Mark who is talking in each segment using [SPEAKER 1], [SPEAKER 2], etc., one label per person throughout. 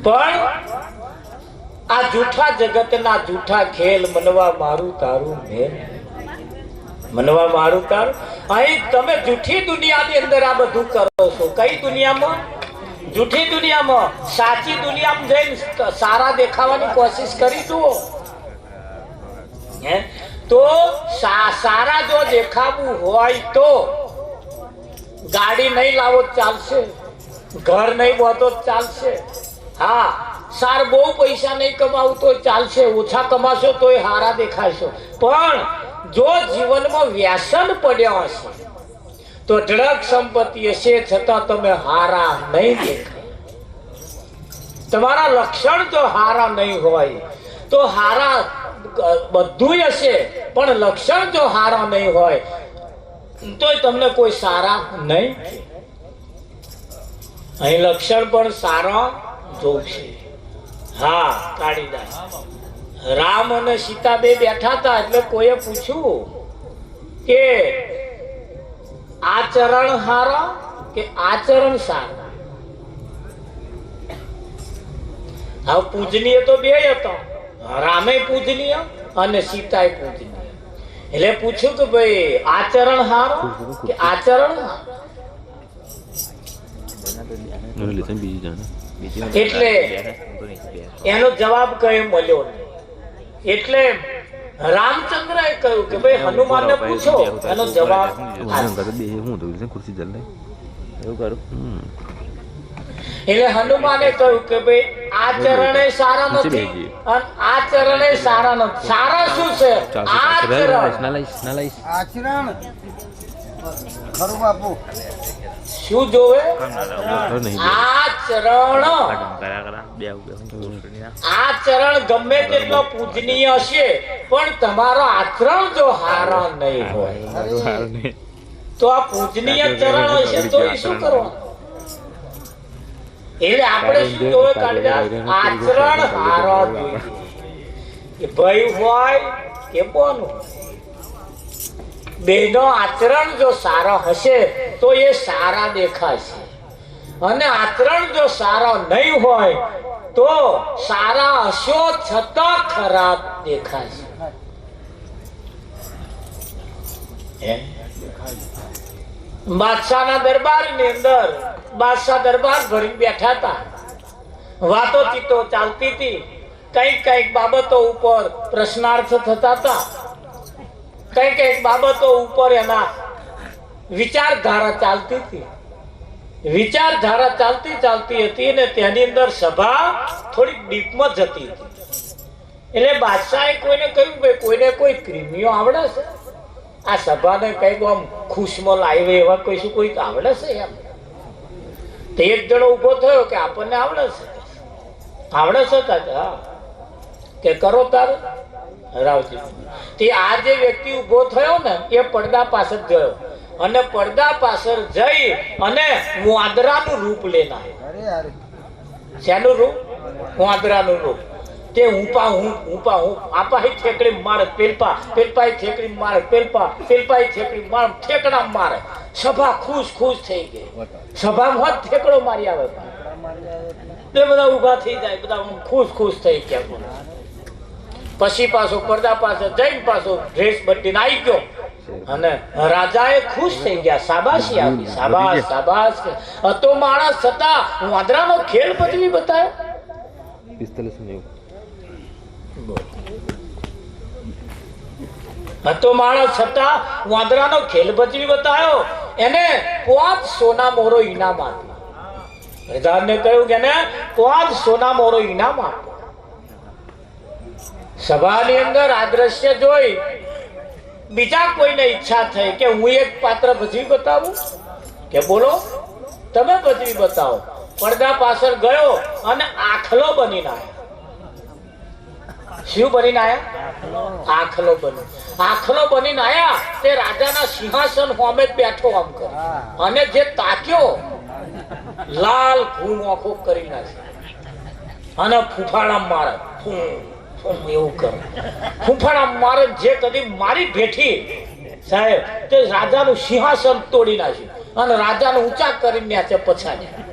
[SPEAKER 1] પણ આ જૂઠા જગતના જૂઠા ખેલ મનવા મારું તારું મેલ, મનવા મારું તારું. અહીં તમે જૂઠી દુનિયાની અંદર આ બધું કરો છો. કઈ દુનિયામાં? જૂઠી દુનિયામાં. સાચી દુનિયામાં જઈને સારા દેખાવાની કોશિશ કરી જુઓ. તો સારા જો દેખાવું હોય તો ગાડી નહીં લાવો ચાલશે, ઘર નહીં બોતો ચાલશે. હા, સાર બહુ પૈસા નહીં કમાવું તો ચાલશે, ઓછા કમાશો તો હારા દેખાશો. પણ જો જીવનમાં વ્યસન પડ્યા હશે તો ઢળક સંપત્તિ હશે છતાં તમે હારા નહીં દેખાય. તમારા લક્ષણ જો હારા નહીં હોય તો હારા બધું હશે, પણ લક્ષણ જો હારા નહીં હોય તો તમને કોઈ સારા નહીં. અહીં લક્ષણ પણ સારા જોશે. હા, કાળીદાસ રામ અને સીતા બે બેઠા હતા એટલે કોઈએ પૂછ્યું કે આચરણ હારા કે આચરણ સારા? હવે પૂજનીય તો બે હતા, રામે પૂજનીય અને સીતા પૂજનીય. એટલે પૂછ્યું કે ભાઈ આચરણ હારા કે આચરણ? એટલે એનો જવાબ કઈ મળ્યો નહીં. એટલે રામચંદ્રએ કહ્યું કે ભાઈ હનુમાનને પૂછો, એનો જવાબ. એટલે હનુમાને કહ્યું કે ભાઈ આચરણે સારા નથી અને આચરણે સારા નથી. સારા શું છે? આચરણ. ખરું બાપુ, શું જોવે? આચરણ. આચરણ ગમે તેટલો પૂજનીય હશે પણ તમારો આચરણ જો હારા નહીં હોય તો આ પૂજનીય ચરણ હશે તો એ શું કરવાનું? એટલે આપણે શું જોવે? આચરણ હારા જોઈએ. ભાઈ હોય કે બોનું, બેનો આચરણ જો સારા હશે તો એ સારા દેખાશે, અને આચરણ જો સારા નહીં હોય તો સારા હશો છતાં ખરાબ દેખાશે. બાદશાહના દરબારની અંદર બાદશાહ દરબાર ભરી બેઠા હતા. વાતો ચીતો ચાલતી હતી. કઈક કઈક બાબતો ઉપર પ્રશ્નાર્થ થતા હતા. કઈ કઈક બાબતો ઉપર એના વિચારધારા ચાલતી હતી. વિચારધારા ચાલતી હતી ને તેની અંદર સભા થોડીક ડીપમાં જતી હતી. એટલે બાદશાહે કોઈને કહ્યું ભાઈ કોઈને કોઈ ક્રિમીઓ આવડે છે? આ સભાને કઈક આમ ખુશમાં લાવે એવા કઈશું કોઈક આવડે છે એમ? તો એક જણો ઉભો થયો કે આપણને આવડે છે. આવડે છે? હા, કે કરો તારે રાવજી. તે આ જે વ્યક્તિ ઉભો થયો ને એ પડદા પાછળ ગયો અને પડદા પાછળ જઈ અને વાંદરાનું રૂપ લેના. શેનું રૂપ? વાંદરાનું રૂપ. તે આપા ઠેકડી મારે પેલપા, પેલપા ઠેકડી મારે પેલપા, પેલપા ઠેકડી મારે ઠેકડા મારે. સભા ખુશ થઈ ગઈ. સભામાં ઠેકડો મારી આવે તે બધા ઉભા થઈ જાય, બધા ખુશ થઈ ગયા. પછી પાછો પડદા પાસે જઈને પાછો ડ્રેસ બદલીને આવી ગયો અને રાજાએ ખુશ થઈ ગયા. શાબાશી આપી, શાબાશ શાબાશ. હતો માણસ છતાં વાંદરાનો ખેલ ભજવી બતાવ્યો. હતો માણસ છતાં વાંદરાનો ખેલ ભજવી બતાવ્યો. એને 5 સોના મોરો ઇનામ આપ્યો. રાજાને કહ્યું કે એને 5 સોના મોરો ઇનામ આપ્યો. સભાની અંદર આ દ્રશ્ય જોઈ બીજા કોઈને ઈચ્છા થઈ કે હું એક પાત્ર ભજવી બતાવું. કે બોલો, તમે ભજવી બતાવો. પડદા પાછળ ગયો અને આખલો બનીને આવ્યો. શું બનીને આવ્યા? આખલો બની. આખલો બનીને આવ્યા તે રાજાના સિંહાસન સામે બેઠો આમ કરે અને જે તાક્યો લાલ ઘૂમ આંખો કરી નાખે અને ફૂફાડા મારે. એવું કરે ફૂફાડા મારે. જે કદી મારી ભેઠી સાહેબ તે રાજાનું સિંહાસન તોડી નાખ્યું અને રાજાને ઊંચા કરી નાખે પછાડ્યા.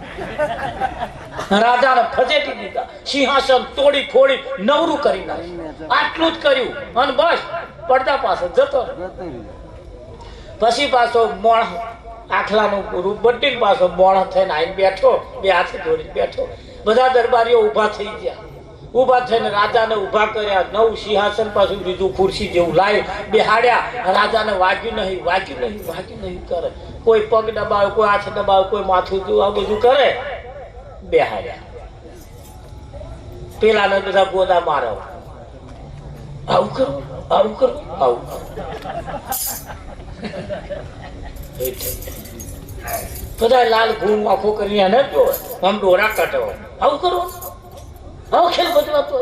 [SPEAKER 1] રાજાને ફજેટી દીધા, સિંહાસન તોડી ફોડી નવરું કરી નાખ્યું. આટલું જ કર્યું અને બસ પડદા પાસે જતો રહ્યો. પછી પાછો મોણ આખલાનું રૂપ બદલીને પાછો મોણ થઈને આવીને બેઠો, બે હાથ જોડીને બેઠો. બધા દરબારીઓ ઊભા થઈ ગયા. ઊભા થઈને રાજાને ઊભા કર્યા. નવું સિંહાસન પાછું બીજું ખુરશી જેવું લાવી બેહાડ્યા. રાજાને વાગ્યું નહીં કરે. કોઈ પગ દબાવે, કોઈ હાથ દબાવે, કોઈ માથું દું, આ બધું કરે. બેહાડ્યા. પેલાને બધા ગોદા મારો, આવું કરો, આવું કરો, આવું કરો. બધા લાલ ઘૂમ આખો કરીને એને જો આમ ડોરા કાઢો, આવું કરો, આવો ખેલ બદલાતો.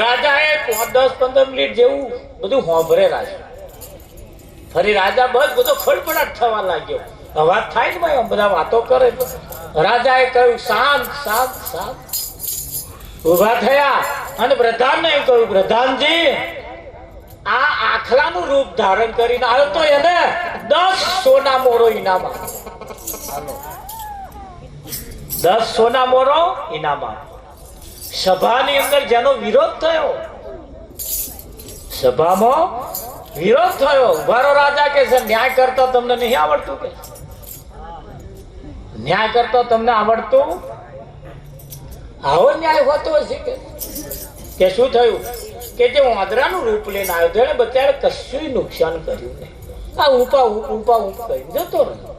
[SPEAKER 1] રાજાએ 10-15 મિનિટ જેવું બધું હોંભરે રાજા. ફરી રાજા બસ બધો ખડપડાટ થવા લાગ્યો. અવાજ થાય ને ભાઈ, બધા વાતો કરે. રાજાએ કહ્યું શાંત શાંત શાંત. ઉભા થયા અને પ્રધાનને કહ્યું, પ્રધાનજી આ આખલાનું રૂપ ધારણ કરીને આવ્યો તો એને 10 સોના મોરો ઇનામ આપો. 10 સોના મોરો ઇનામ આપો. સભાની અંદર જેનો વિરોધ થયો, સભામાં વિરોધ થયો. ઉભારો રાજા કે છે, ન્યાય કરતા તમને નહીં આવડતું? કે ન્યાય કરતા તમને આવડતું? આવો ન્યાય હોતો હશે કે શું થયું? કે જે વાંદરાનું રૂપ લઈને આવ્યો હતો એને બચારે કશું નુકસાન કર્યું નહીં. આ ઊંપા કરીને જતો રહ્યો.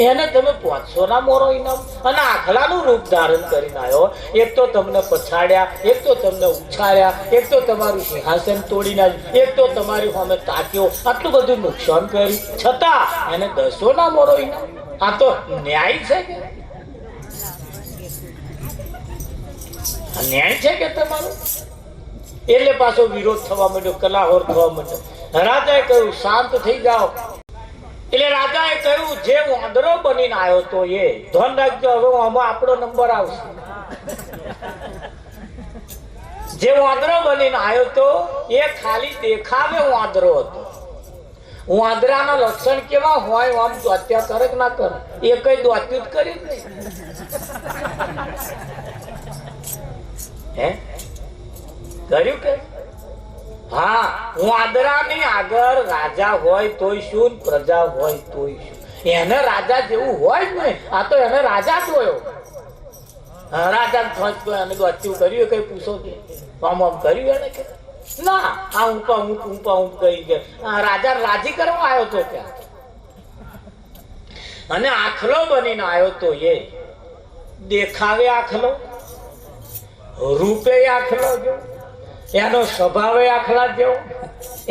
[SPEAKER 1] એને તમે 500 ના મોરો ઇનામ અને આખલાનું રૂપ ધારણ કરીને આવ્યો. એક તો તમને પછાડ્યા, એક તો તમને ઉછાળ્યા, એક તો તમારું સિંહાસન તોડી નાખ્યું, એક તો તમારી સામે તાક્યો. આટલું બધું નુકસાન કર્યું છતાં એને 10 ના મોરો ઇનામ. આ તો ન્યાય છે કે ન્યાય છે કે તમારું? એટલે પાછો વિરોધ થવા માંડ્યો, કલાહોર થવા માંડ્યો. રાજાએ કહ્યું શાંત થઈ જાઓ. એટલે રાજાએ કહ્યું જે વાંદરો બનીને આવ્યો તો એ ધ્યાન રાખજો, હવે આમાં આપણો નંબર આવશે. જે વાંદરો બનીને આવ્યો તો એ ખાલી દેખાવે વાંદરો હતો. વાંદરાના લક્ષણ કેવા હોય? આમ દોત્યા કરે કે ના કરે? એ કઈ દોત્યું જ કરી જ નહીં. હે કર્યું કે? હા, વાંદરાની આગળ રાજા હોય તોય શું, પ્રજા હોય તોય શું. એને રાજા જેવું હોય જ નહીં. આ તો એને રાજા જોયો. રાજા એને દોત્યું કર્યું? કઈ પૂછો કે આમ કર્યું એને કે ના? આ ઊંપા કરી ગયા. રાજા રાજી કરવા આવ્યો તો ત્યાં. અને આખલો બનીને આવ્યો તો એ દેખાવે આખલો, રૂપે આખલો જેવો, એનો સ્વભાવે આખલા જેવો,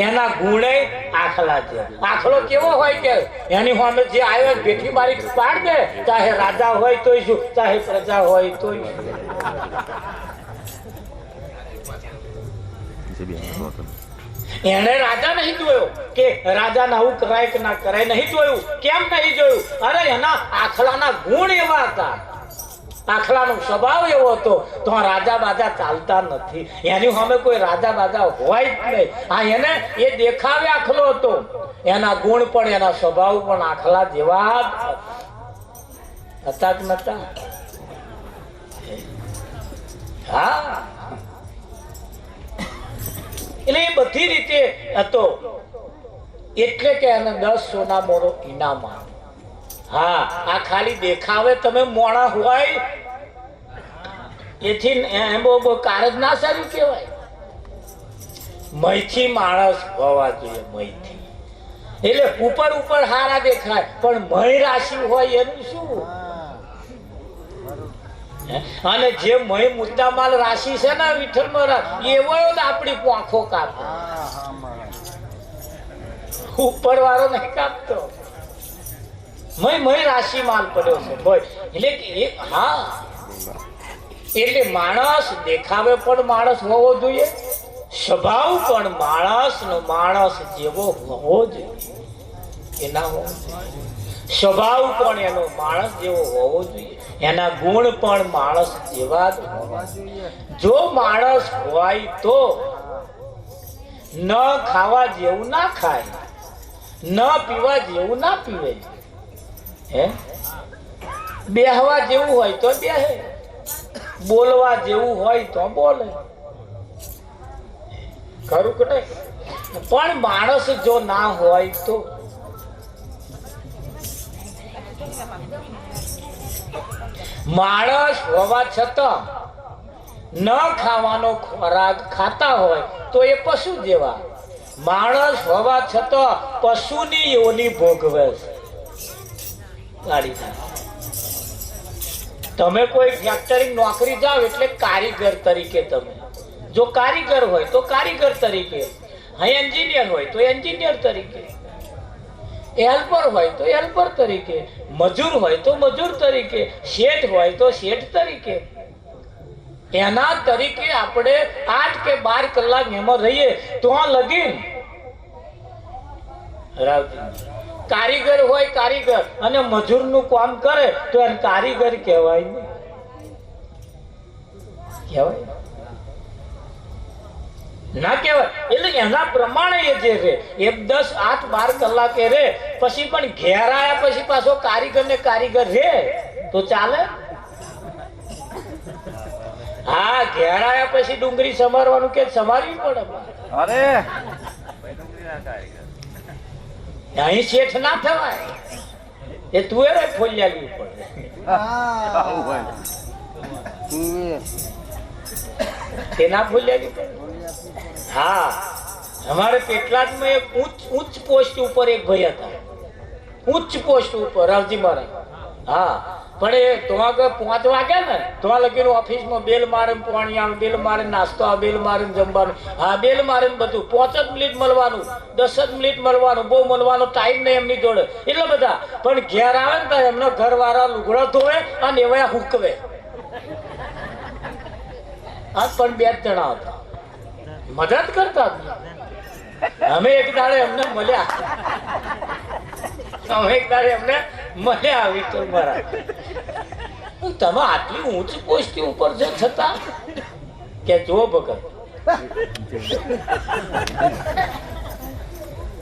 [SPEAKER 1] એના ગુણે આખલા જેવો. આખલો કેવો હોય કે એની સામે જે આવ્યો બેઠી મારી પાડ દે, ચાહે રાજા હોય તોય શું, ચાહે પ્રજા હોય તોય શું. એને રાજા નહીં જોયો કે રાજાને આવું કરાય કે ના કરાય, નહીં જોયું. કેમ નહીં જોયું? અરે એના આખલાના ગુણ એવા હતા, આખલાનો સ્વભાવ એવો હતો તો રાજા બાજા ચાલતા નથી. એની સામે કોઈ રાજા બાજા હોય જ નહીં. આ એને એ દેખાવે આખલો હતો, એના ગુણ પણ એના સ્વભાવ પણ આખલા જેવા હતા કે નતા? હા, એટલે એ બધી રીતે હતો. એટલે કે એને 10 સોના મોરો ઇનામ આપ્યો. હા, આ ખાલી દેખાવે તમે મોણા હોય એથી એમ બહુ કારજ ના સારું કહેવાય. મહીથી માણસ હોવા જોઈએ, મહીથી. એટલે ઉપર હારા દેખાય પણ મહી રાશિ હોય એનું શું? અને જે મહી મુદ્દામાલ રાશિ છે ને વિઠ્ઠલ એવો જ આપણી પાંખો કાપે, ઉપર વાળો નહીં કાપતો. મય રાશિ માલ પડ્યો છે ભાઈ. એટલે કે હા, એટલે માણસ દેખાવે પણ માણસ હોવો જોઈએ, સ્વભાવ પણ માણસ જેવો હોવો જોઈએ. એના સ્વભાવ પણ એનો માણસ જેવો હોવો જોઈએ, એના ગુણ પણ માણસ જેવા જ હોવા જોઈએ. જો માણસ હોય તો ન ખાવા જેવું ના ખાય, ન પીવા જેવું ના પીવે, હે બેહવા જેવું હોય તો બેહે, બોલવા જેવું હોય તો બોલે, ખરું કે નહીં? પણ માણસ જો ના હોય તો માણસ હોવા છતાં ન ખાવાનો ખોરાક ખાતા હોય તો એ પશુ જેવા, માણસ હોવા છતાં પશુની યોની ભોગવે છે. તમે કોઈ ફેક્ટરી નોકરી જાઓ એટલે કારીગર તરીકે, તમે જો કારીગર હોય તો કારીગર તરીકે, એન્જિનિયર હોય તો એન્જિનિયર તરીકે, હેલ્પર હોય તો હેલ્પર તરીકે, મજૂર હોય તો મજૂર તરીકે, શેઠ હોય તો શેઠ તરીકે. એના તરીકે આપણે 8 કે 12 કલાક એમાં રહીએ તો લગીન કારીગર હોય કારીગર અને મજૂર નું કામ કરે તો એને કારીગર કહેવાય ને, કહેવાય ના કહેવાય. એટલે એના પ્રમાણે એ જે રે એ 10, 8, 12 કલાકે રે, પછી પણ ઘેર આવ્યા પછી પાછો કારીગર ને કારીગર રે તો ચાલે? હા, ઘેર આવ્યા પછી ડુંગળી સમારવાનું કે સમારવી પડે. અરે અહીં શેઠ ના થવાય, એ તુવેર ફોલિયાવી પડે. તે ના ફોલિયાવી પડે. હા, અમારે પેટલાદમાં એક ઉચ્ચ પોસ્ટ ઉપર એક ભાઈ હતા, ઉચ્ચ પોસ્ટ ઉપર રાવજી મહારાજ. હા, પણ એ તો આગળ 5 વાગે ને તો લગીને ઓફિસમાં બેલ મારે, પાણી આવે, બેલ મારે, નાસ્તો આવે, બેલ મારે, જમવાનું, હા બેલ મારે બધું. 5 જ મિનિટ મળવાનું, 10 જ મિનિટ મળવાનું, બહુ મળવાનો ટાઈમ નહીં એમની જોડે, એટલે બધા. પણ ઘેર આવે ને તો એમનો ઘરવાળા લુગડા ધોવે અને એવા હુકવે. આ પણ 2 જણા હતા, મદદ કરતા. અમે એક દાડે એમને મળ્યા, વિઠ્ઠલ મહારાજ, તમે આટલી ઊંચ પોસ્ટી ઉપર છે છતાં કે જો ભગત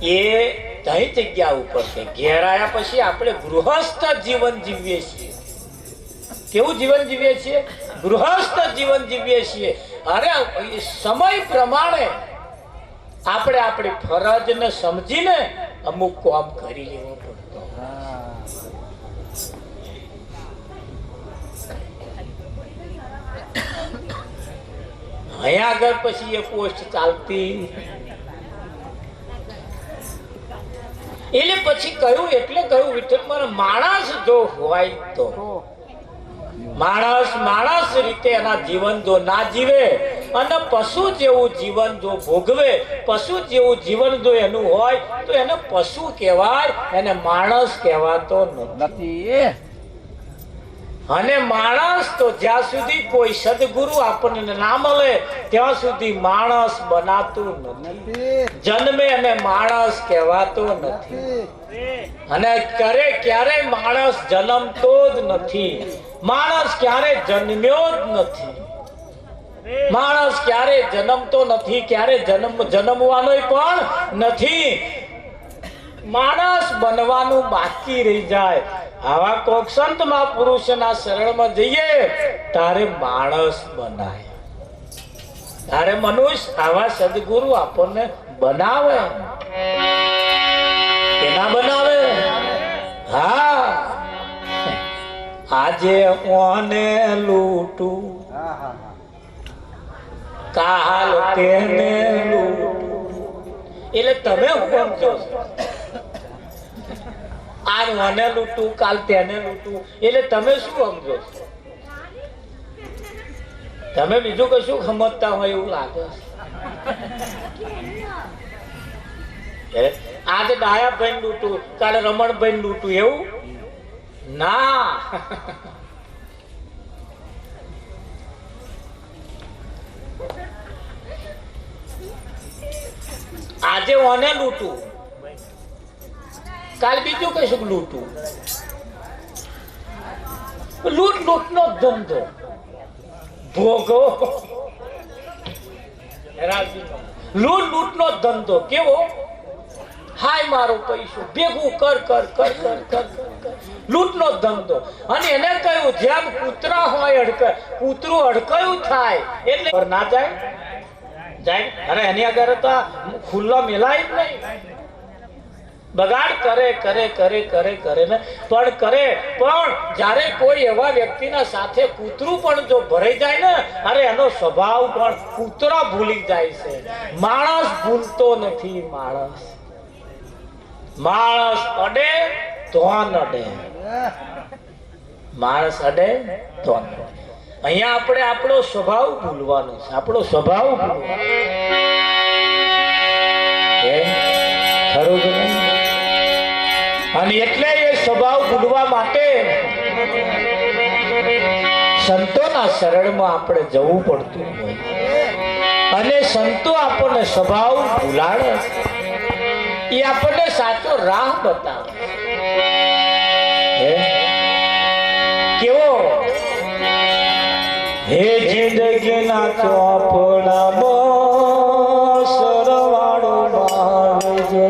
[SPEAKER 1] એ કઈ જગ્યા ઉપર છે. ઘેર આવ્યા પછી આપણે ગૃહસ્થ જીવન જીવીએ છીએ. કેવું જીવન જીવીએ છીએ? ગૃહસ્થ જીવન જીવીએ છીએ. અરે સમય પ્રમાણે આપણે આપણી ફરજને સમજીને અમુક કામ કરી લેવો પડતો. અહીંયા આગળ પછી એ પોસ્ટ ચાલતી, એટલે પછી કહ્યું, એટલે કહ્યું વિઠ્ઠલ મહારાજ, માણસ જો હોય તો માણસ રીતે એના જીવન જો ના જીવે અને પશુ જેવું જીવન જો ભોગવે, પશુ જેવું જીવન જો એનું હોય તો એને પશુ કહેવાય, એને માણસ કહેવાતો નથી. અને માણસ તો જ્યાં સુધી કોઈ સદગુરુ આપણને ના મળે ત્યાં સુધી માણસ બનાતું નથી, જન્મે અને માણસ કહેવાતો નથી. અને ક્યારેય માણસ જન્મતો જ નથી, માણસ ક્યારે જન્મ્યો જ નથી, માણસ ક્યારે જન્મતો નથી, ક્યારે જન્મવાનો પણ નથી. માણસ બનવાનું બાકી રહી જાય. આવા કોક સંત મહાપુરુષના શરણમાં જઈએ તારે માણસ બનાય, તારે મનુષ્ય આવા સદગુરુ આપણને બનાવે કે ના બનાવે? હા, આજે ઓને લૂટું, કાલ તેને લૂટું. એટલે તમે હું સમજો, આ મને લૂટું, કાલ તેને લૂટું, એટલે તમે શું સમજો? તમે બીજું કશું સમજતા હોય એવું લાગે. આજે ડાયાભાઈ લૂટું, કાલે રમણભાઈ લૂટું, એવું ના. આજે ઓને લૂટું, કાલ બીજું કશું લૂટું. લૂટ નો ધંધો ભોગો. લૂટ નો ધંધો કેવો? હાય મારો પૈસો ભેગું કર કર કર કર કર કર લૂંટનો ધંધો. અને એને કહ્યું જેમ કૂતરા હોય કૂતરું અડકયું થાય એટલે ના જાય જાય. અરે એની આગળ તો ખુલ્લો મેલાય જ નહીં. બગાડ કરે કરે કરે કરે કરે ને પણ કરે. પણ જ્યારે કોઈ એવા વ્યક્તિના સાથે કૂતરું પણ જો ભરાઈ જાય ને, અરે એનો સ્વભાવ પણ કૂતરા ભૂલી જાય છે. માણસ ભૂલતો નથી. માણસ અડે તો નડે. માણસ અડે તો નડે. અહીંયા આપણે આપણો સ્વભાવ ભૂલવાનો છે. આપણો સ્વભાવ ભૂલવાનો ખરું કે નહીં? અને એટલે એ સ્વભાવ ભૂલવા માટે સંતોના શરણમાં આપણે જવું પડતું હોય. અને સંતો આપણને સ્વભાવ ભૂલાડે, એ આપણને સાચો રાહ બતાવે. કેવો હે જિંદગીના ચોપડામાં સરવાળો મારજો.